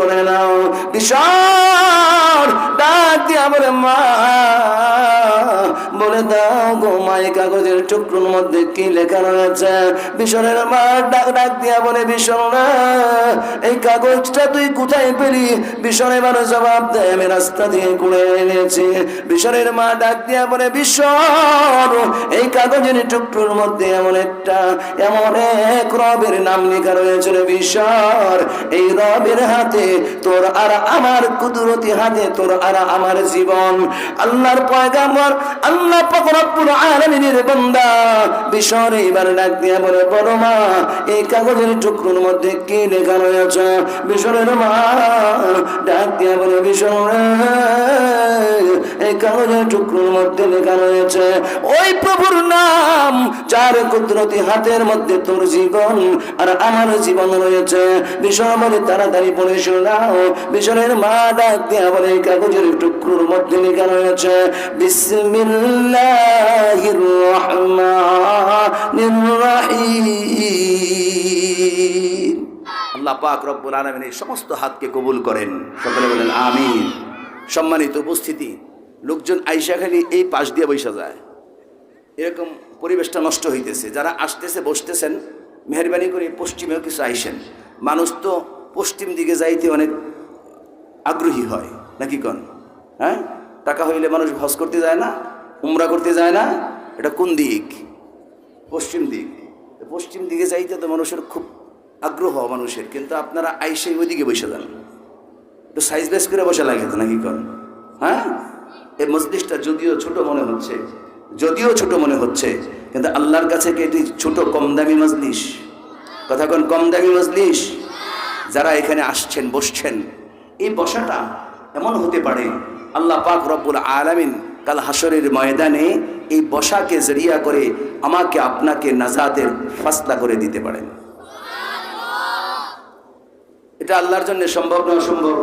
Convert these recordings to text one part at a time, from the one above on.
করে নাও। বিশর ডাক দিয়া বলে মা, বলে দাও গো মা এই কাগজের টুকরোর মধ্যে কি লেখা রয়েছে? বিশরের মা ডাক দিয়া বলে বিশর এই কাগজটা তুই কোথায় পেলি? বিশর এবার জবাব দেয় আমি রাস্তা দিয়ে কুড়ে এনেছি। বিশরের মা ডাক দিয়া বলে বিশর এই কাগজের টুকরোর মধ্যে এমন এক রবের নাম লেখা রয়েছে রে বিশর। এই রবের হাতে তোর আর আমার কুদরতি হাতে তোর আর আমার জীবন। আল্লাহর পয়গাম্বর আল্লাহ পাক রব্বুল আলামিনের বান্দা বিশর এবার ডাক দিয়া বলে বড় মা এই কাগজের টুকরোর মধ্যে কি লেখা রয়েছে? বিশরের মা ডাক দিয়া বলে বিশর এই কাগজের টুকরোর মধ্যে লেখা রয়েছে ওই প্রভুর নাম যার কুদরতি হাতের মধ্যে তোর জীবন আর আমার জীবন রয়েছে। বিশর বলে তাড়াতাড়ি পড়ে শোনাও। বিশরের মা ডাক দিয়া বলে এই কাগজের টুকরোর মধ্যে লেখা রয়েছে বিসমিল্লাহির রহমানির রহিম। আল্লাহ পাক রব্বুল আলামিন এই সমস্ত হাতকে কবুল করেন, সকলে বলেন আমিন। সম্মানিত উপস্থিতি, লোকজন আইসা খালি এই পাশ দিয়ে বৈশা যায়, এরকম পরিবেশটা নষ্ট হইতেছে। যারা আসতেছে বসতেছেন মেহরবানি করে পশ্চিমেও কিছু আইসেন। মানুষ তো পশ্চিম দিকে যাইতে অনেক আগ্রহী হয় নাকি কন? হ্যাঁ, টাকা হইলে মানুষ হজ করতে যায় না, উমরা করতে যায় না? এটা কোন দিক? পশ্চিম দিক। পশ্চিম দিকে যাইতে তো মানুষের খুব আগ্রহ মানুষের, কিন্তু আপনারা আইসে ওইদিকে বসে যান, একটু সাইজ বেস করে বসে লাগে তো নাকি কন? হ্যাঁ, এই মজলিসটা যদিও ছোট মনে হচ্ছে কিন্তু আল্লাহর কাছে কি এটি ছোট কম দামি মজলিস? কথা কোন কম দামি মজলিস? যারা এখানে আসছেন বসছেন, এই বসাটা এমন হতে পারে আল্লাহ পাক রব্বুল আলামিন কাল হাসরের ময়দানে এই বসাকে জরিয়া করে আমাকে আপনাকে নাজাতের ফাসলা করে দিতে পারেন। এটা আল্লাহর জন্য সম্ভব না অসম্ভব?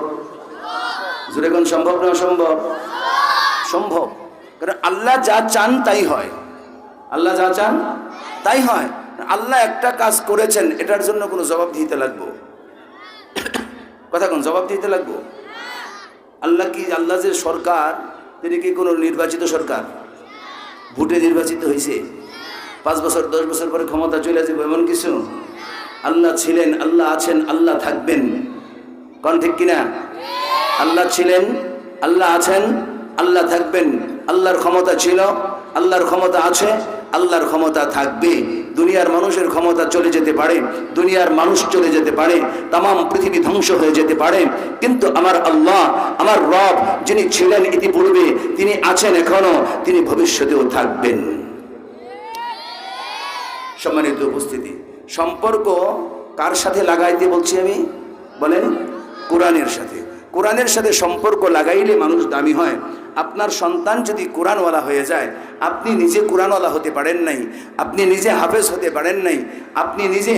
জোরে কোন সম্ভব না অসম্ভব? সম্ভব। কারণ আল্লাহ যা চান তাই হয়। আল্লাহ যা চান তাই হয়। আল্লাহ একটা কাজ করেছেন, এটার জন্য কোনো জবাব দিতে লাগবো? কথা কোন জবাব দিতে লাগবো? আল্লাহ যে সরকার, তিনি কি কোনো নির্বাচিত সরকার? ভোটে নির্বাচিত হয়েছে? 5 বছর 10 বছর পরে ক্ষমতা চলে যাবে এমন কিছু? আল্লাহ ছিলেন, আল্লাহ আছেন, আল্লাহ থাকবেন। কোন ঠিক কিনা? আল্লাহ ছিলেন, আল্লাহ আছেন, আল্লাহ থাকবেন। আল্লাহর ক্ষমতা ছিল, আল্লাহর ক্ষমতা আছে, আল্লাহর ক্ষমতা থাকবে। দুনিয়ার মানুষের ক্ষমতা চলে যেতে পারে, দুনিয়ার মানুষ চলে যেতে পারে, তাম পৃথিবী ধ্বংস হয়ে যেতে পারে, কিন্তু আমার আল্লাহ, আমার রব যিনি ছিলেন ইতিপূর্বে, তিনি আছেন এখনো, তিনি ভবিষ্যতেও থাকবেন। সম্মানিত উপস্থিতি, সম্পর্ক কার সাথে লাগাইতে বলছি আমি? বলেন, কোরআনের সাথে। কোরআনের সাথে সম্পর্ক লাগাইলে মানুষ দামি হয়। আপনার সন্তান যদি কোরআনওয়ালা হয়ে যায়, আপনি নিজে কোরআনওয়ালা হতে পারেন নাই, আপনি নিজে হাফেজ হতে পারেন নাই, আপনি নিজে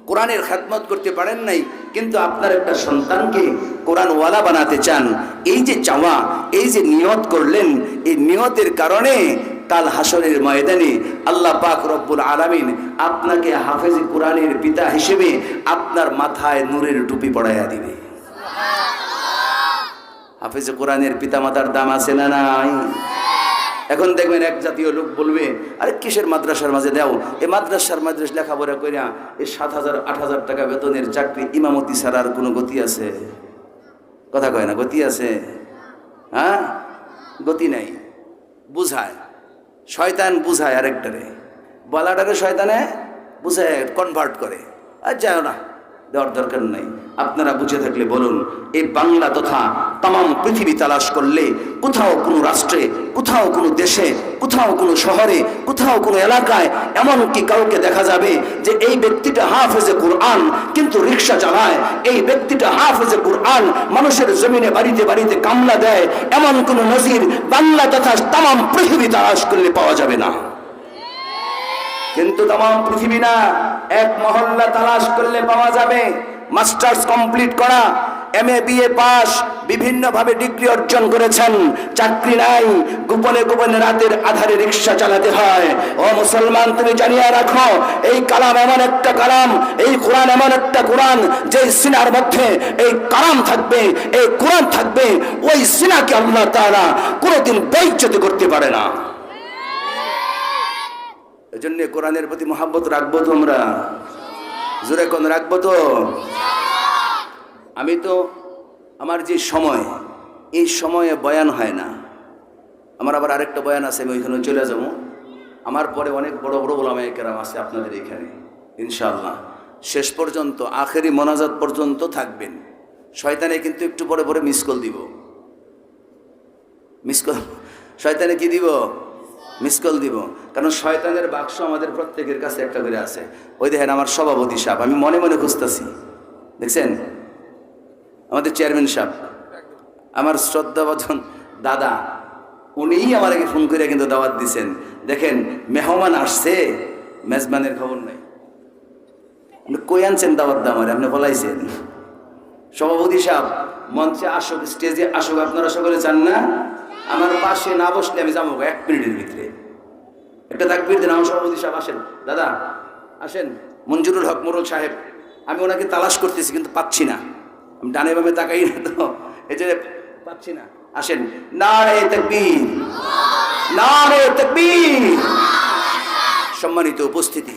কোরআনের খেদমত করতে পারেন নাই, কিন্তু আপনার একটা সন্তানকে কোরআনওয়ালা বানাতে চান। এই যে চাওয়া, এই যে নিয়ত করলেন, এই নিয়তের কারণে কাল হাসরের ময়দানে আল্লাহ পাক রব্বুল আলামিন আপনাকে হাফেজ কোরআনের পিতা হিসেবে আপনার মাথায় নূরের টুপি পড়াইয়া দিবে। হাফেজ কোরআনের পিতা মাতার দাম আছে না নাই? এখন দেখবেন এক জাতীয় লোক বলবে, আরে কিসের মাদ্রাসার মাঝে দাও, এই মাদ্রাস লেখাপড়া কইরা এই 7,000 8,000 টাকা বেতনের চাকরি ইমামতি ছাড়া আর কোনো গতি আছে? কথা কয় না, গতি আছে? হ্যাঁ, গতি নাই। বুঝায় শয়তান, বুঝায় আরেকটারে, বলাটারে শয়তানে বুঝায় কনভার্ট করে। আর যাও না, দেওয়ার দরকার নাই। আপনারা বুঝে থাকলে বলুন, এই বাংলা তথা তাম পৃথিবী তালাশ করলে কোথাও কোনো রাষ্ট্রে, কোথাও কোনো দেশে, কোথাও কোনো শহরে, কোথাও কোনো এলাকায় এমনকি কাউকে দেখা যাবে যে এই ব্যক্তিটা হাফেজে কোরআন কিন্তু রিক্সা চালায়, এই ব্যক্তিটা হাফেজে কোরআন মানুষের জমিনে বাড়িতে বাড়িতে কামলা দেয়, এমন কোনো নজির বাংলা তথা তাম পৃথিবী তালাশ করলে পাওয়া যাবে না। কিন্তু তাম পৃথিবী না, এক মহল্লা তালাশ করলে পাওয়া যাবে। মাস্টার্স কমপ্লিট করা, MA BA পাস, বিভিন্নভাবে ডিগ্রি অর্জন করেছেন, চাকরি নাই, গোপনে গোপনে রাতের আধারে রিক্সা চালাতে হয়। ও মুসলমান, তুমি জানিয়ে রাখো, এই কালাম এমন একটা কালাম, এই কোরআন এমন একটা কোরআন, যে সিনার মধ্যে এই কালাম থাকবে, এই কোরআন থাকবে, ওই সিনাকে আল্লাহ তাআলা কোনোদিন বেইজ্জতি করতে পারে না। এজন্য কোরআনের প্রতি মহব্বত রাখবো তোমরা, জোরে কোন রাখবো তো। আমি তো আমার যে সময়, এই সময়ে বয়ান হয় না, আমার আবার আরেকটা বয়ান আছে, আমি ওইখানে চলে যাবো। আমার পরে অনেক বড় বড় ওলামায়ে কেরাম আছে আপনাদের এখানে, ইনশাআল্লাহ শেষ পর্যন্ত আখেরি মোনাজাত পর্যন্ত থাকবেন। শয়তানে কিন্তু একটু পরে পরে মিস কল দিব, মিস কল, শয়তানে কি দিব? মিস কল দিব। কারণ শয়তানের বাক্স আমাদের প্রত্যেকের কাছে একটা করে আছে। ওই দেখেন আমার সভাপতি সাহেব, আমি মনে মনে খুঁজতেছি, দেখছেন আমাদের চেয়ারম্যান সাহেব, আমার শ্রদ্ধাভাজন দাদা, উনিই আমার আগে ফোন করে কিন্তু দাওয়াত দিছেন। দেখেন মেহমান আসছে, মেজবানের খবর নাই, আপনি কই আনছেন দাওয়াত দামারে, আপনি বলাইছেন। সভাপতি সাহেব মঞ্চে আসুক, স্টেজে আসুক, আপনারা সকলে চান না? আমার পাশে না বসলে আমি যাবো 1 মিনিটের ভিতরে। একটা তাকবীর দেন, আমার সভাপতি সাহেব আসেন, দাদা আসেন, মঞ্জুরুল হক মোরল সাহেব। আমি ওনাকে তালাশ করতেছি কিন্তু পাচ্ছি না, আমি ডানে বামে তাকাই না তো, এই যে পাচ্ছি না। আসেন, নারে তাকবীর, নারে তাকবীর। সম্মানিত উপস্থিতি,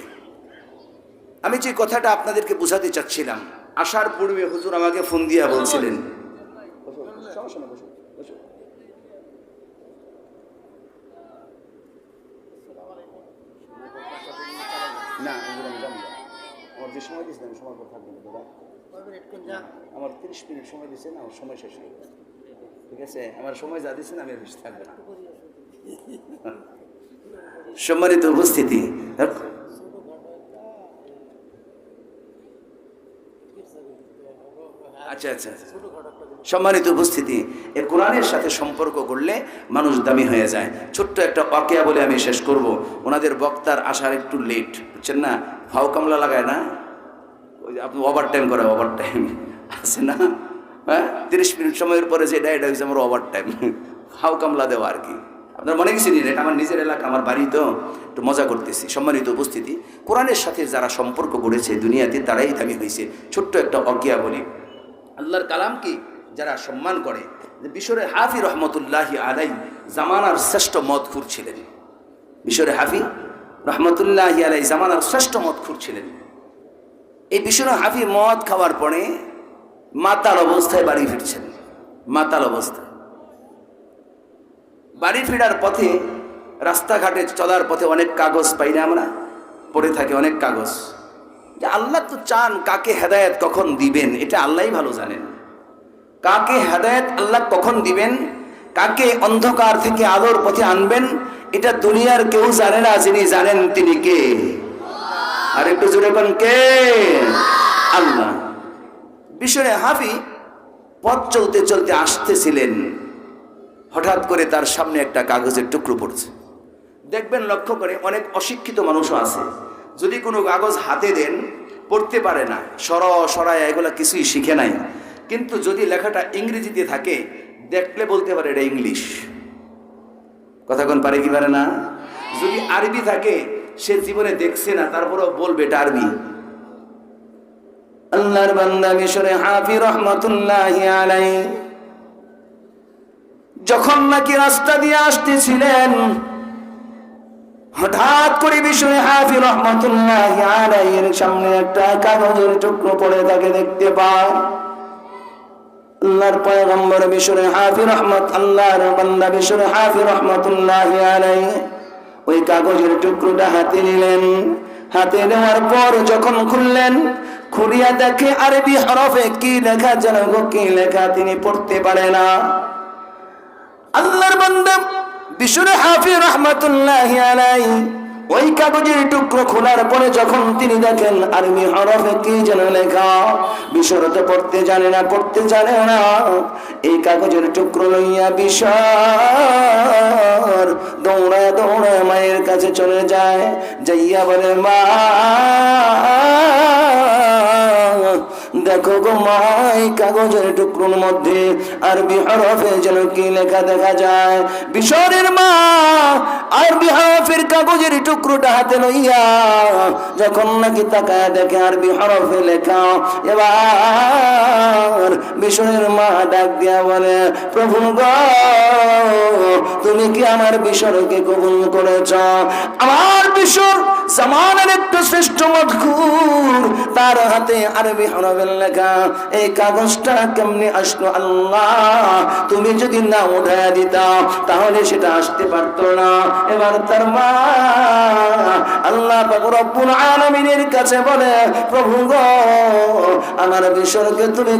আমি যে কথাটা আপনাদেরকে বোঝাতে চাচ্ছিলাম, আসার পূর্বে হুজুর আমাকে ফোন দিয়া বলছিলেন, না আমার যে সময় দিয়েছেন আমি সময় পর থাকবো না দাদা, আমার 30 মিনিট সময় দিয়েছেন, আমার সময় শেষ হয়ে গেছে, ঠিক আছে? আমার সময় যা দিয়েছেন আমি আর বেশি থাকবো না। সম্মানিত উপস্থিতি, আচ্ছা আচ্ছা, সম্মানিত উপস্থিতি, এ কোরআনের সাথে সম্পর্ক করলে মানুষ দামি হয়ে যায়। ছোট্ট একটা ওয়াকিয়া বলে আমি শেষ করব। ওনাদের বক্তার আসার একটু লেট, বুঝছেন না, ফাও কামলা লাগায় না, ওই যে আপনি ওভার টাইম করে, ওভার টাইম আছে না, হ্যাঁ 30 মিনিট সময়ের পরে যেটা, এটা হচ্ছে আমার ওভার টাইম, ফাও কামলা দেওয়া আর কি। আপনার মনে কিছু নিন, এটা আমার নিজের এলাকা, আমার বাড়ি, তো একটু মজা করতেছি। সম্মানিত উপস্থিতি, কোরআনের সাথে যারা সম্পর্ক করেছে দুনিয়াতে তারাই দামি হয়েছে। ছোট্ট একটা ওয়াকিয়া বলি, আল্লাহর কালামকে যারা সম্মান করে, যে বিশরে হাফি রহমতুল্লাহি আলাই জামানার শ্রেষ্ঠ মদখুর ছিলেন। বিশরে হাফি রহমতুল্লাহি আলাই জামানার শ্রেষ্ঠ মদখুর ছিলেন। এই বিশরে হাফি মদ খাওয়ার পরে মাতাল অবস্থায় বাড়ি ফিরছেন, মাতাল অবস্থায় বাড়ি ফেরার পথে, রাস্তাঘাটে চলার পথে অনেক কাগজ পাই না আমরা, পড়ে থাকে অনেক কাগজ। যে আল্লাহ তো চান কাকে হেদায়েত কখন দিবেন, এটা আল্লাহই ভালো জানেন। কাকে হেদায়েত আল্লাহ কখন দিবেন, কাকে অন্ধকার থেকে আলোর পথে আনবেন, এটা দুনিয়ার কেউ জানে না, যিনি জানেন তিনি কে? আর একটু জোরে বলেন, কে? আল্লাহ। বিশরে হাফি পথ চলতে চলতে আসতেছিলেন, হঠাৎ করে তার সামনে একটা কাগজের টুকরো পড়ছে। দেখবেন লক্ষ্য করে, অনেক অশিক্ষিত মানুষও আছে, যদি কোনো কাগজ হাতে দেন পড়তে পারে না, সরায় এগুলা কিছুই শিখে নাই, কিন্তু যদি লেখাটা ইংরেজিতে থাকে দেখলে বলতে পারে এটা ইংলিশ। কথা কোন পারে কি পারে না? যদি আরবি থাকে, সে জীবনে দেখছে না, তারপরেও বলবে এটা আরবি। আল্লাহর বান্দা মিশরে হাফি রহমাতুল্লাহি আলাইহি যখন নাকি রাস্তা দিয়ে আসতেছিলেন, হঠাৎ করে বিশরে হাফি রহমাতুল্লাহি আলাইহির সামনে একটা কাগজের টুকরো পড়ে তাকে দেখতে পায়। আল্লাহর পয়গম্বর বিশরে হাফি রহমত, আল্লাহর বান্দা বিশরে হাফি রহমাতুল্লাহি আলাইহি ওই কাগজের টুকরোটা হাতে নিলেন। হাতে নেওয়ার পর যখন খুললেন, খুলিয়া দেখে আরবি হরফে কি লেখা, যেন কি লেখা তিনি পড়তে পারে না। আল্লাহর বান্দা বিশরে হাফি রহমাতুল্লাহি আলাইহি ওই কাগজের টুকরো খোলার পরে যখন তিনি দেখেন আরবি হরফে কি যেন লেখা, বিশরে তো পড়তে জানে না, পড়তে জানে না। এই কাগজের টুকরো লইয়া বিশর দৌড়ায় দৌড়ায় মায়ের কাছে চলে যায়, যাইয়া বলে, মা দেখো গো মা, এই কাগজের টুকরোর মধ্যে আরবি হরফে যেন কি লেখা দেখা যায়। বিশরের মা আরবি হরফের কাগজের টুকরোটা হাতে লইয়া যখন নাকি তাকায় দেখে আরবি হরফে লেখা, এবার বিশরের মা ডাক দিয়া বলে, প্রভু গো, তুমি কি আমার বিশরকে কবুল করেছ? আমার বিশর জামানের একটা শ্রেষ্ঠ মজকুর, তার হাতে আরবি হরফে লেখা এই কাগজটা কেমনে আসলো আল্লাহ? তুমি যদি না উঠায় দিতা তাহলে সেটা আসতে পারতো না। এবার তার মা আল্লাহ পাক রব্বুল আলামিনের কাছে বলে, প্রভু গো, আমার বিশরকে তুমি